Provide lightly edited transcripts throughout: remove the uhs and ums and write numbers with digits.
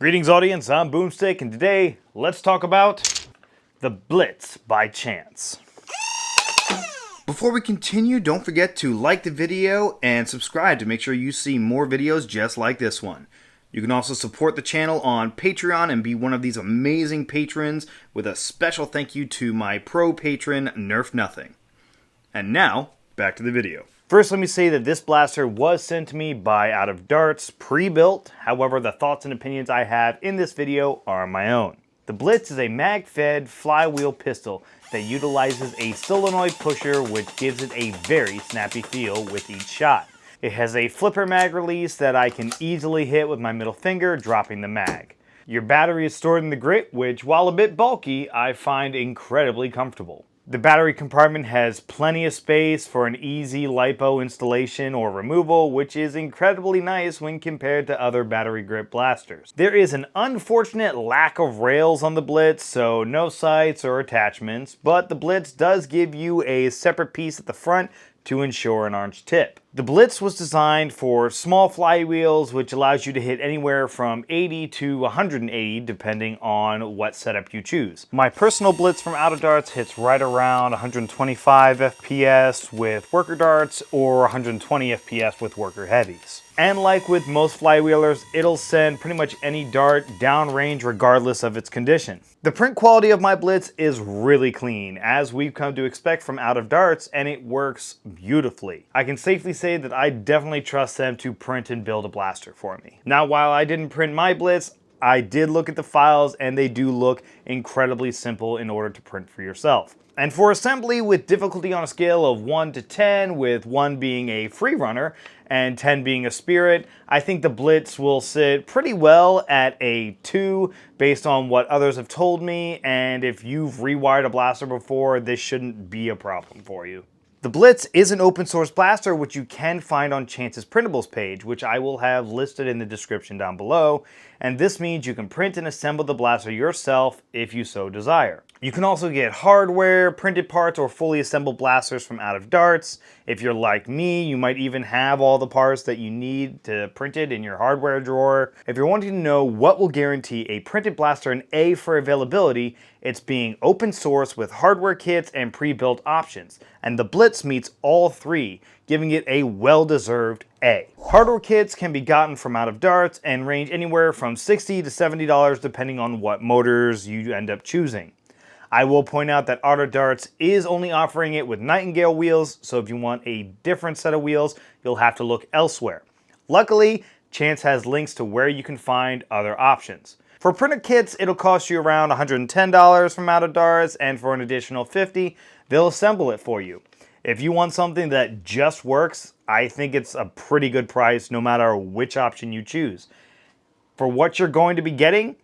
Greetings audience, I'm Boomstick, and today let's talk about the Blitz by Chance. Before we continue, don't forget to like the video and subscribe to make sure you see more videos just like this one. You can also support the channel on Patreon and be one of these amazing patrons with a special thank you to my pro patron, Nerf Nothing. And now, back to the video. First, let me say that this blaster was sent to me by Out of Darts, pre-built. However, the thoughts and opinions I have in this video are my own. The Blitz is a mag-fed flywheel pistol that utilizes a solenoid pusher, which gives it a very snappy feel with each shot. It has a flipper mag release that I can easily hit with my middle finger, dropping the mag. Your battery is stored in the grip, which, while a bit bulky, I find incredibly comfortable. The battery compartment has plenty of space for an easy LiPo installation or removal, which is incredibly nice when compared to other battery grip blasters. There is an unfortunate lack of rails on the Blitz, so no sights or attachments, but the Blitz does give you a separate piece at the front to ensure an arched tip. The Blitz was designed for small flywheels, which allows you to hit anywhere from 80 to 180 depending on what setup you choose. My personal Blitz from Out of Darts hits right around 125 FPS with worker darts or 120 FPS with worker heavies. And like with most flywheelers, it'll send pretty much any dart downrange regardless of its condition. The print quality of my Blitz is really clean, as we've come to expect from Out of Darts, and it works beautifully. I can safely say that I definitely trust them to print and build a blaster for me. Now, while I didn't print my Blitz, I did look at the files, and they do look incredibly simple in order to print for yourself. And for assembly, with difficulty on a scale of 1 to 10, with 1 being a free runner and 10 being a spirit, I think the Blitz will sit pretty well at a 2 based on what others have told me, and if you've rewired a blaster before, this shouldn't be a problem for you. The Blitz is an open source blaster which you can find on Chance's printables page, which I will have listed in the description down below, and this means you can print and assemble the blaster yourself if you so desire. You can also get hardware, printed parts, or fully assembled blasters from Out of Darts. If you're like me, you might even have all the parts that you need to print it in your hardware drawer. If you're wanting to know what will guarantee a printed blaster an A for availability, it's being open source with hardware kits and pre-built options. And the Blitz meets all three, giving it a well-deserved A. Hardware kits can be gotten from Out of Darts and range anywhere from $60 to $70 depending on what motors you end up choosing. I will point out that Out of Darts is only offering it with Nightingale wheels, so if you want a different set of wheels, you'll have to look elsewhere. Luckily, Chance has links to where you can find other options. For printer kits, it'll cost you around $110 from Out of Darts, and for an additional $50, they'll assemble it for you. If you want something that just works, I think it's a pretty good price no matter which option you choose. For what you're going to be getting,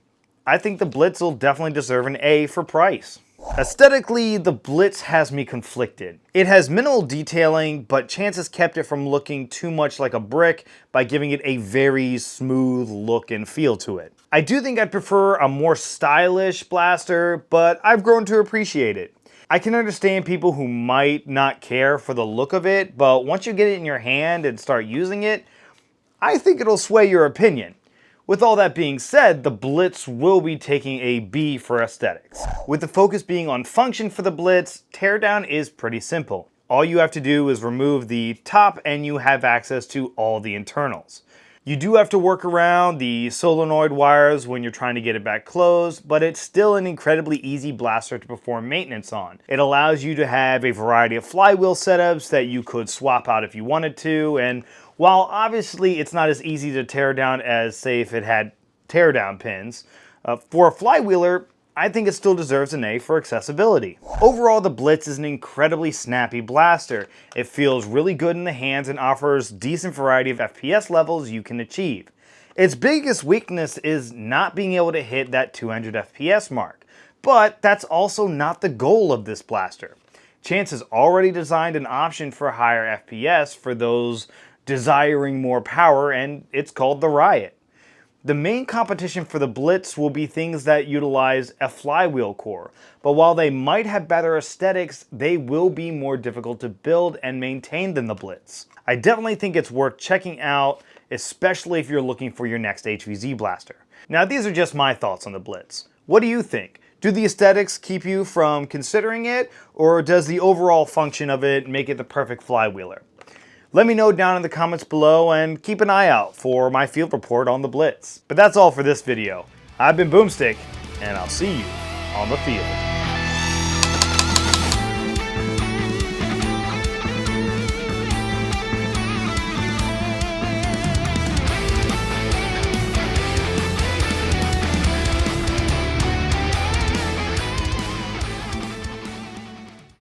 I think the Blitz will definitely deserve an A for price. Aesthetically, the Blitz has me conflicted. It has minimal detailing, but Chance has kept it from looking too much like a brick by giving it a very smooth look and feel to it. I do think I'd prefer a more stylish blaster, but I've grown to appreciate it. I can understand people who might not care for the look of it, but once you get it in your hand and start using it, I think it'll sway your opinion. With all that being said, the Blitz will be taking a B for aesthetics. With the focus being on function for the Blitz, teardown is pretty simple. All you have to do is remove the top and you have access to all the internals. You do have to work around the solenoid wires when you're trying to get it back closed, but it's still an incredibly easy blaster to perform maintenance on. It allows you to have a variety of flywheel setups that you could swap out if you wanted to, and while obviously it's not as easy to tear down as, say, if it had teardown pins, for a flywheeler, I think it still deserves an A for accessibility. Overall, the Blitz is an incredibly snappy blaster. It feels really good in the hands and offers decent variety of FPS levels you can achieve. Its biggest weakness is not being able to hit that 200 FPS mark, but that's also not the goal of this blaster. Chance has already designed an option for higher FPS for those desiring more power, and it's called the Riot. The main competition for the Blitz will be things that utilize a flywheel core, but while they might have better aesthetics, they will be more difficult to build and maintain than the Blitz. I definitely think it's worth checking out, especially if you're looking for your next HVZ blaster. Now these are just my thoughts on the Blitz. What do you think? Do the aesthetics keep you from considering it, or does the overall function of it make it the perfect flywheeler? Let me know down in the comments below and keep an eye out for my field report on the Blitz. But that's all for this video. I've been Boomstick, and I'll see you on the field.